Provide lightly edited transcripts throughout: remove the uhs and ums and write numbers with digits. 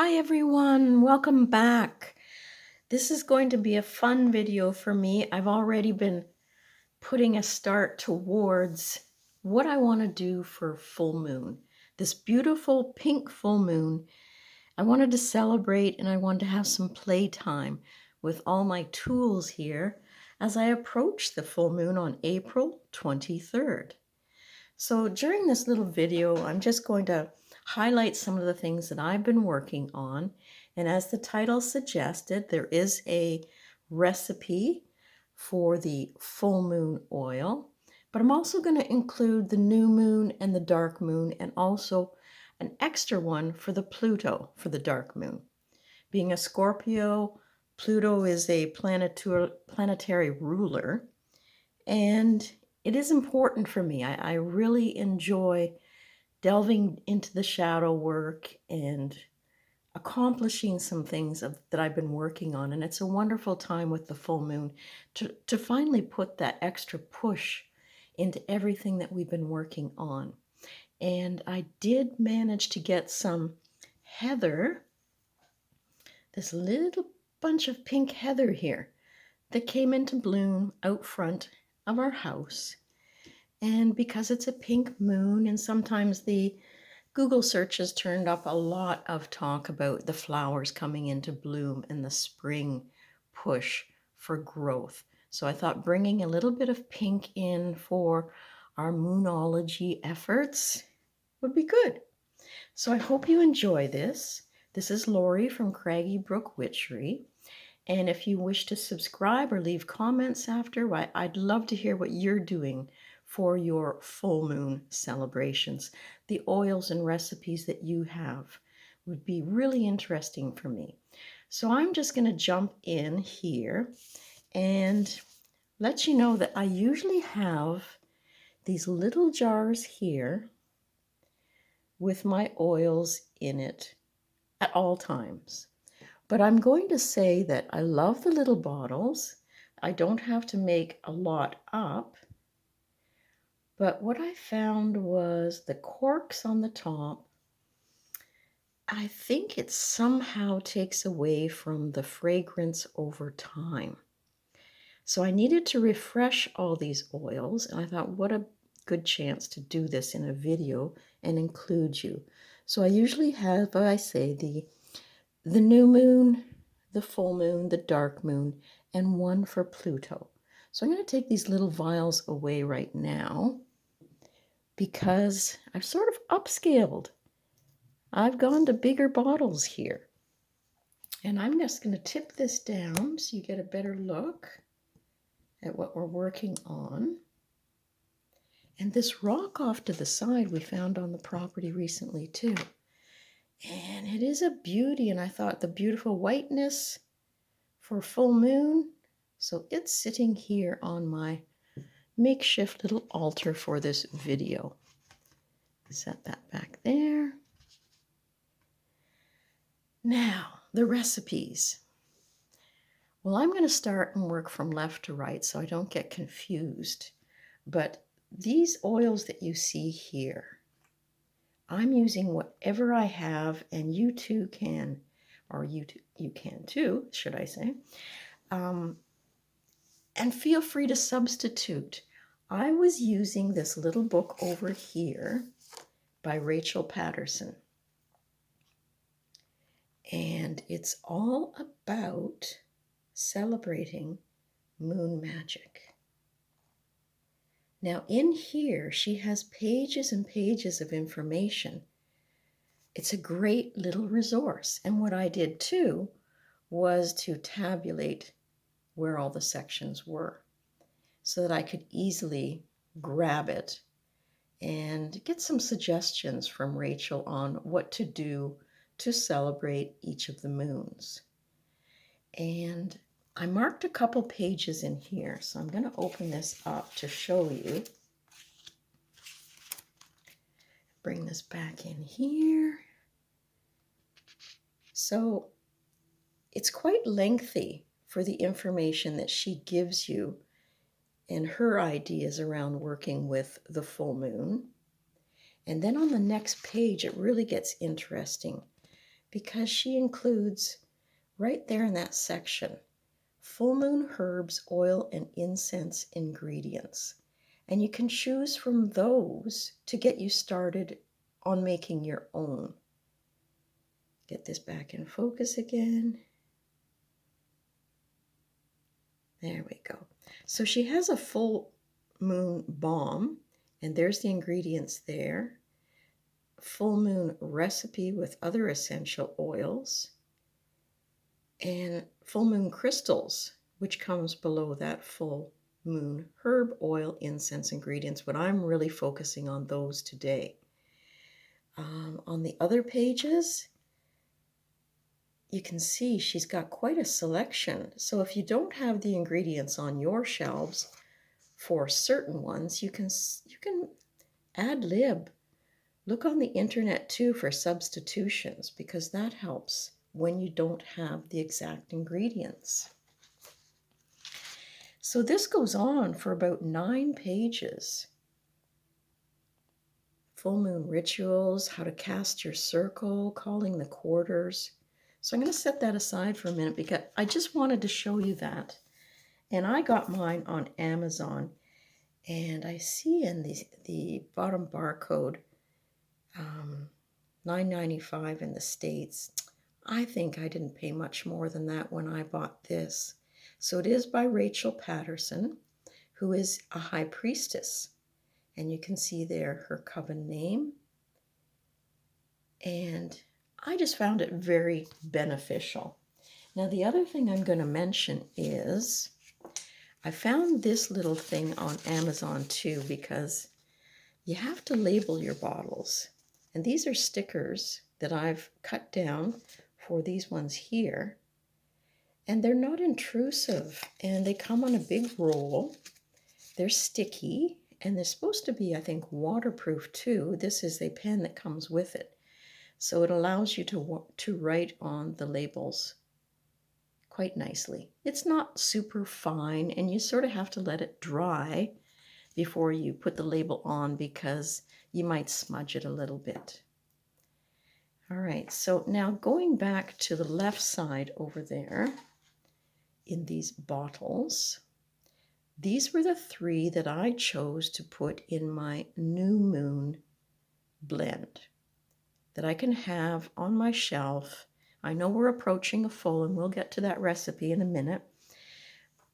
Hi everyone, welcome back. This is going to be a fun video for me. I've already been putting a start towards what I want to do for full moon. This beautiful pink full moon. I wanted to celebrate and I wanted to have some playtime with all my tools here as I approach the full moon on April 23rd. So during this little video, I'm just going to highlight some of the things that I've been working on. And as the title suggested, there is a recipe for the full moon oil, but I'm also going to include the new moon and the dark moon, and also an extra one for the Pluto for the dark moon. Being a Scorpio, Pluto is a planetary ruler, and it is important for me. I really enjoy delving into the shadow work and accomplishing some things that I've been working on. And it's a wonderful time with the full moon to finally put that extra push into everything that we've been working on. And I did manage to get some heather, this little bunch of pink heather here that came into bloom out front of our house. And because it's a pink moon, and sometimes the Google searches turned up a lot of talk about the flowers coming into bloom and the spring push for growth. So I thought bringing a little bit of pink in for our moonology efforts would be good. So I hope you enjoy this. This is Lori from Craggy Brook Witchery. And if you wish to subscribe or leave comments after, I'd love to hear what you're doing for your full moon celebrations. The oils and recipes that you have would be really interesting for me. So I'm just going to jump in here and let you know that I usually have these little jars here with my oils in it at all times. But I'm going to say that I love the little bottles. I don't have to make a lot up. But what I found was the corks on the top, I think it somehow takes away from the fragrance over time. So I needed to refresh all these oils, and I thought, what a good chance to do this in a video and include you. So I usually have, I say, the new moon, the full moon, the dark moon, and one for Pluto. So I'm going to take these little vials away right now because I've sort of upscaled. I've gone to bigger bottles here. And I'm just going to tip this down so you get a better look at what we're working on. And this rock off to the side we found on the property recently too. And it is a beauty, and I thought the beautiful whiteness for full moon. So it's sitting here on my makeshift little altar for this video. Set that back there. Now, the recipes. Well, I'm going to start and work from left to right so I don't get confused. But these oils that you see here, I'm using whatever I have, and you too can, or you can too, should I say. And feel free to substitute. I was using this little book over here by Rachel Patterson. And it's all about celebrating moon magic. Now in here, she has pages and pages of information. It's a great little resource. And what I did too was to tabulate where all the sections were so that I could easily grab it and get some suggestions from Rachel on what to do to celebrate each of the moons. And I marked a couple pages in here, so I'm going to open this up to show you. Bring this back in here. So it's quite lengthy for the information that she gives you and her ideas around working with the full moon. And then on the next page, it really gets interesting because she includes right there in that section full moon herbs, oil, and incense ingredients. And you can choose from those to get you started on making your own. Get this back in focus again. There we go. So she has a full moon balm, and there's the ingredients there. Full moon recipe with other essential oils, and full moon crystals, which comes below that full moon herb, oil, incense ingredients, but I'm really focusing on those today. On the other pages, you can see she's got quite a selection. So if you don't have the ingredients on your shelves for certain ones, you can ad lib. Look on the internet too for substitutions, because that helps when you don't have the exact ingredients. So this goes on for about 9 pages. Full moon rituals, how to cast your circle, calling the quarters. So I'm going to set that aside for a minute because I just wanted to show you that. And I got mine on Amazon, and I see in the bottom barcode $9.95 in the States. I think I didn't pay much more than that when I bought this. So it is by Rachel Patterson, who is a high priestess. And you can see there her coven name. And I just found it very beneficial. Now the other thing I'm going to mention is I found this little thing on Amazon too, because you have to label your bottles. And these are stickers that I've cut down for these ones here. And they're not intrusive, and they come on a big roll. They're sticky, and they're supposed to be, I think, waterproof too. This is a pen that comes with it. So it allows you to write on the labels quite nicely. It's not super fine, and you sort of have to let it dry before you put the label on, because you might smudge it a little bit. All right, so now going back to the left side over there in these bottles, these were the 3 that I chose to put in my new moon blend that I can have on my shelf. I know we're approaching a full, and we'll get to that recipe in a minute,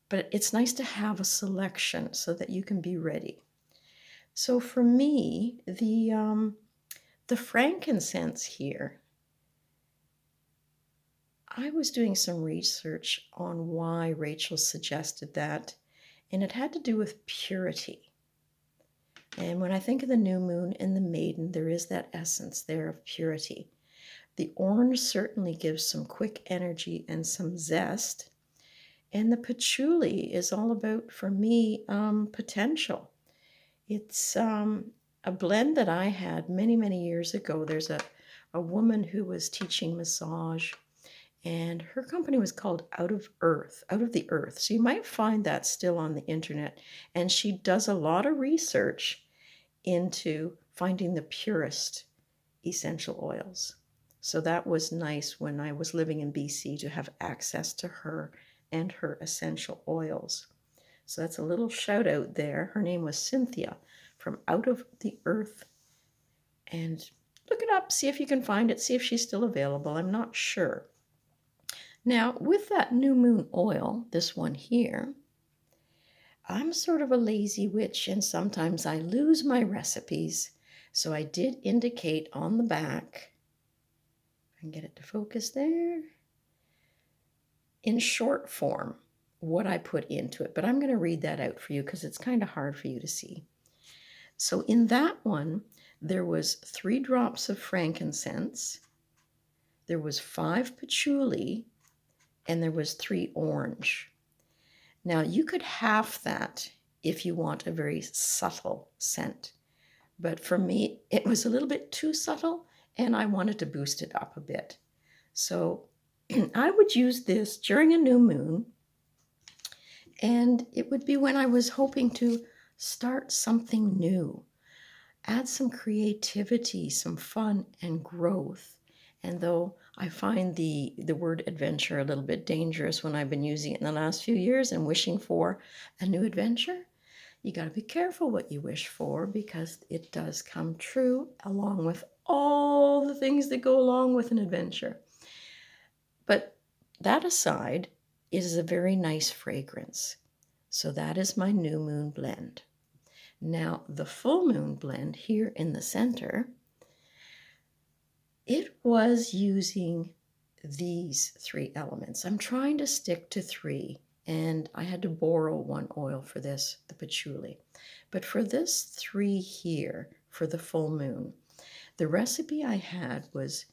but it's nice to have a selection so that you can be ready. So for me, the frankincense here, I was doing some research on why Rachel suggested that, and it had to do with purity. And when I think of the new moon and the maiden, there is that essence there of purity. The orange certainly gives some quick energy and some zest. And the patchouli is all about, for me, potential. It's a blend that I had many, many years ago. There's a woman who was teaching massage, and her company was called Out of the Earth. So you might find that still on the internet. And she does a lot of research into finding the purest essential oils. So that was nice when I was living in BC to have access to her and her essential oils. So that's a little shout out there. Her name was Cynthia from Out of the Earth. And look it up, see if you can find it, see if she's still available. I'm not sure. Now, with that new moon oil, this one here, I'm sort of a lazy witch, and sometimes I lose my recipes. So I did indicate on the back, I can get it to focus there, in short form, what I put into it. But I'm going to read that out for you because it's kind of hard for you to see. So in that one, there was 3 drops of frankincense, there was 5 patchouli, and there was 3 orange. Now you could half that if you want a very subtle scent. But for me, it was a little bit too subtle, and I wanted to boost it up a bit. So I would use this during a new moon, and it would be when I was hoping to start something new, add some creativity, some fun and growth, And though I find the word adventure a little bit dangerous when I've been using it in the last few years and wishing for a new adventure, you got to be careful what you wish for, because it does come true, along with all the things that go along with an adventure. But that aside, it is a very nice fragrance. So that is my new moon blend. Now, the full moon blend here in the center, it was using these 3 elements. I'm trying to stick to 3, and I had to borrow one oil for this, the patchouli. But for this 3 here, for the full moon, the recipe I had was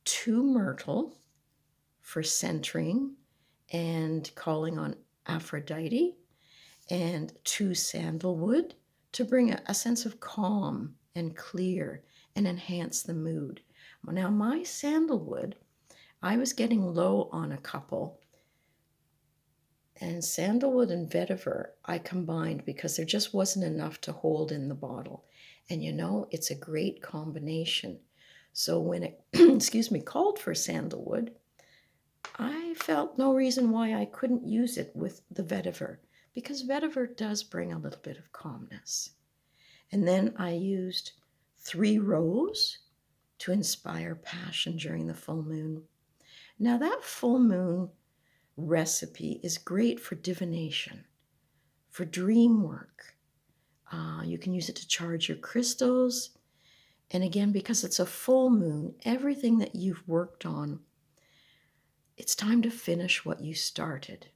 2 myrtle for centering and calling on Aphrodite, and 2 sandalwood to bring a sense of calm and clear and enhance the mood. Now, my sandalwood, I was getting low on a couple, and sandalwood and vetiver I combined because there just wasn't enough to hold in the bottle. And you know, it's a great combination. So when it, excuse me, called for sandalwood, I felt no reason why I couldn't use it with the vetiver, because vetiver does bring a little bit of calmness. And then I used 3 rose to inspire passion during the full moon. Now, that full moon recipe is great for divination, for dream work. You can use it to charge your crystals. And again, because it's a full moon, everything that you've worked on, it's time to finish what you started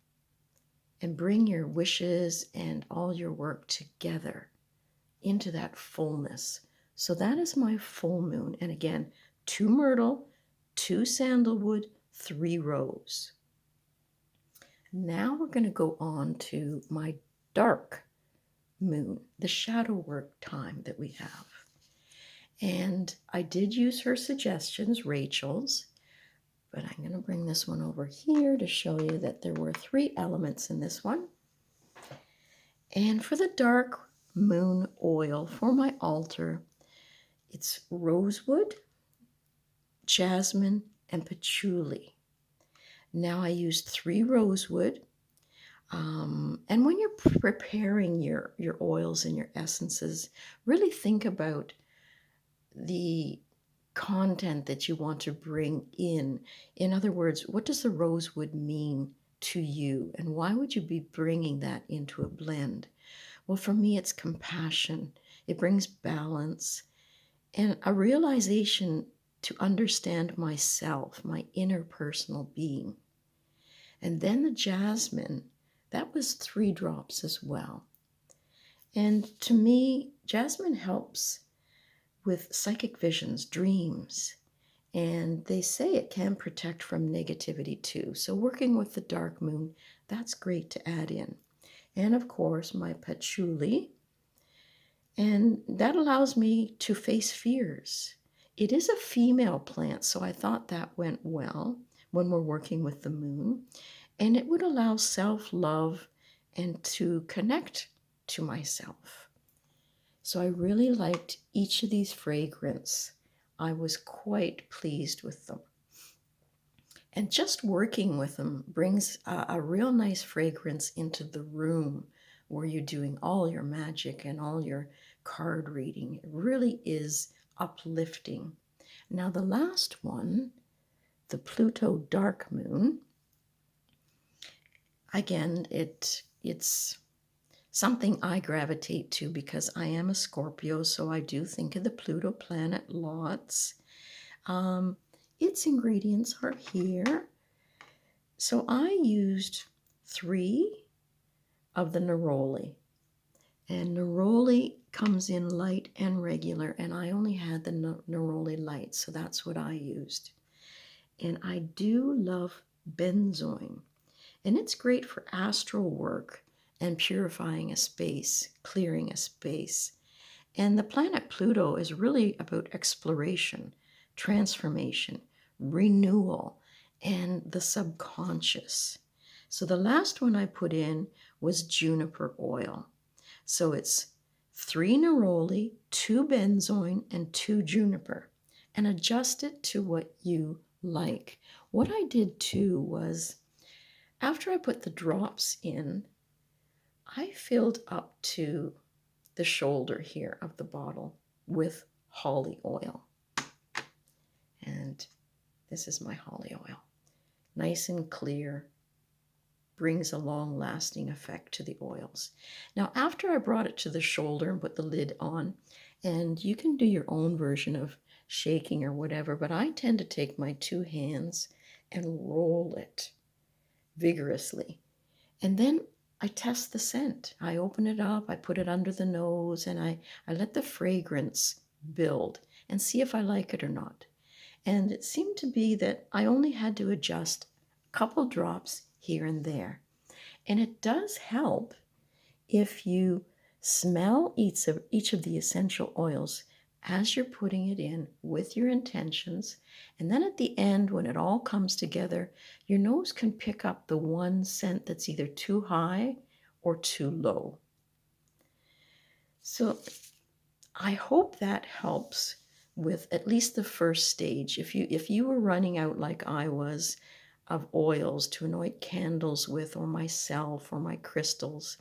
and bring your wishes and all your work together into that fullness. So that is my full moon. And again, 2 myrtle, 2 sandalwood, 3 rose. Now we're going to go on to my dark moon, the shadow work time that we have. And I did use her suggestions, Rachel's, but I'm going to bring this one over here to show you that there were 3 elements in this one. And for the dark moon oil for my altar, it's rosewood, jasmine, and patchouli. Now I used 3 rosewood. And when you're preparing your oils and your essences, really think about the content that you want to bring in. In other words, what does the rosewood mean to you? And why would you be bringing that into a blend? Well, for me, it's compassion. It brings balance and a realization to understand myself, my interpersonal being. And then the jasmine, that was 3 drops as well. And to me, jasmine helps with psychic visions, dreams, and they say it can protect from negativity too. So working with the dark moon, that's great to add in. And of course, my patchouli, and that allows me to face fears. It is a female plant, so I thought that went well when we're working with the moon. And it would allow self-love and to connect to myself. So I really liked each of these fragrances. I was quite pleased with them. And just working with them brings a real nice fragrance into the room where you're doing all your magic and all your card reading. It really is uplifting. Now the last one, the Pluto Dark Moon, again, it's something I gravitate to because I am a Scorpio, so I do think of the Pluto planet lots. Its ingredients are here. So I used 3 of the neroli. And neroli comes in light and regular, and I only had the neroli light, so that's what I used. And I do love benzoin, and it's great for astral work and purifying a space, clearing a space. And the planet Pluto is really about exploration, transformation, renewal, and the subconscious. So the last one I put in was juniper oil. So it's 3 neroli, 2 benzoin, and 2 juniper. and adjust it to what you like. What I did too was, after I put the drops in, I filled up to the shoulder here of the bottle with holly oil. And this is my holly oil. Nice and clear, brings a long-lasting effect to the oils. Now, after I brought it to the shoulder and put the lid on, and you can do your own version of shaking or whatever, but I tend to take my 2 hands and roll it vigorously. And then I test the scent. I open it up, I put it under the nose, and I let the fragrance build and see if I like it or not. And it seemed to be that I only had to adjust a couple drops here and there. And it does help if you smell each of the essential oils as you're putting it in with your intentions. And then at the end, when it all comes together, your nose can pick up the one scent that's either too high or too low. So I hope that helps with at least the first stage. If you were running out like I was of oils to anoint candles with, or myself or my crystals,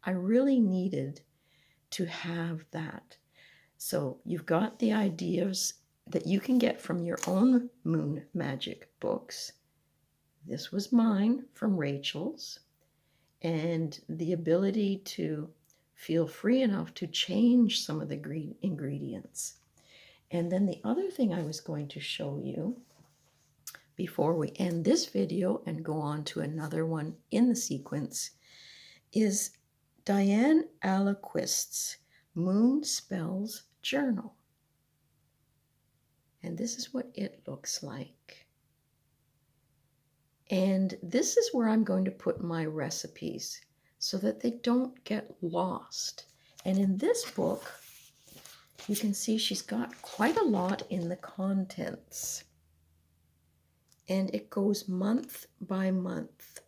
I really needed to have that. So you've got the ideas that you can get from your own moon magic books. This was mine from Rachel's, and the ability to feel free enough to change some of the ingredients. And then the other thing I was going to show you before we end this video and go on to another one in the sequence is Diane Alaquist's Moon Spells Journal. And this is what it looks like. And this is where I'm going to put my recipes so that they don't get lost. And in this book, you can see she's got quite a lot in the contents. And it goes month by month,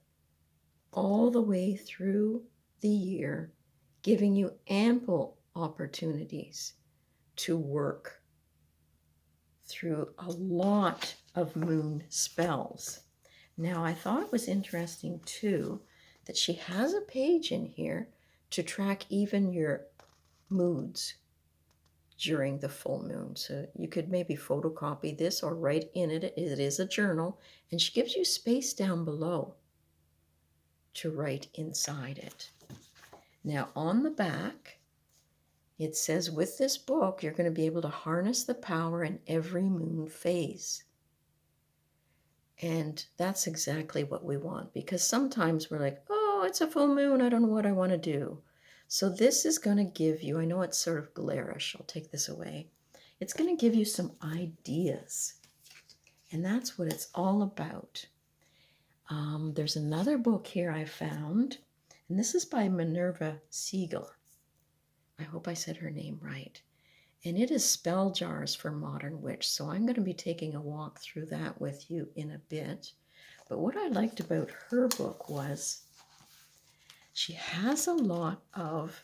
all the way through the year, giving you ample opportunities to work through a lot of moon spells. Now, I thought it was interesting too that she has a page in here to track even your moods during the full moon. So you could maybe photocopy this or write in it. It is a journal, and she gives you space down below to write inside it. Now, on the back, it says, with this book, you're going to be able to harness the power in every moon phase. And that's exactly what we want, because sometimes we're like, oh, it's a full moon, I don't know what I want to do. So this is going to give you, I know it's sort of glarish, I'll take this away. It's going to give you some ideas. And that's what it's all about. There's another book here I found, and this is by Minerva Siegel. I hope I said her name right. And it is Spell Jars for Modern Witch. So I'm going to be taking a walk through that with you in a bit. But what I liked about her book was she has a lot of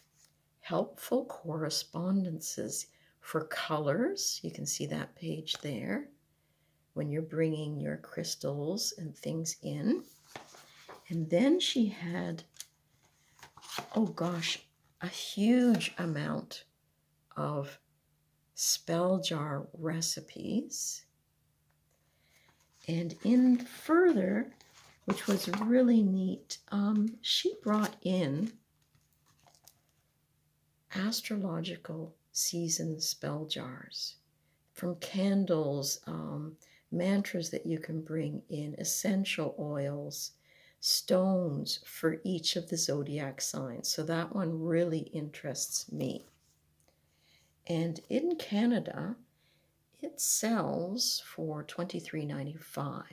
helpful correspondences for colors. You can see that page there when you're bringing your crystals and things in. And then she had, oh gosh, a huge amount of spell jar recipes. And in further, which was really neat, she brought in astrological season spell jars from candles, mantras that you can bring in, essential oils, stones for each of the zodiac signs. So that one really interests me. And in Canada, it sells for $23.95.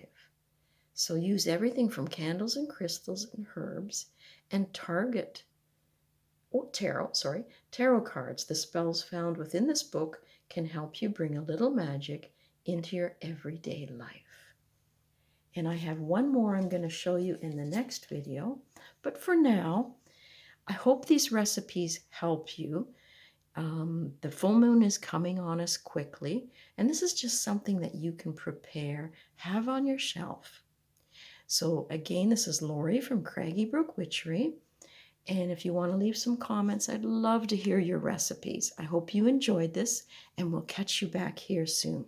So use everything from candles and crystals and herbs and tarot cards. The spells found within this book can help you bring a little magic into your everyday life. And I have one more I'm going to show you in the next video. But for now, I hope these recipes help you. The full moon is coming on us quickly, and this is just something that you can prepare, have on your shelf. So again, this is Lori from Craggy Brook Witchery. And if you want to leave some comments, I'd love to hear your recipes. I hope you enjoyed this, and we'll catch you back here soon.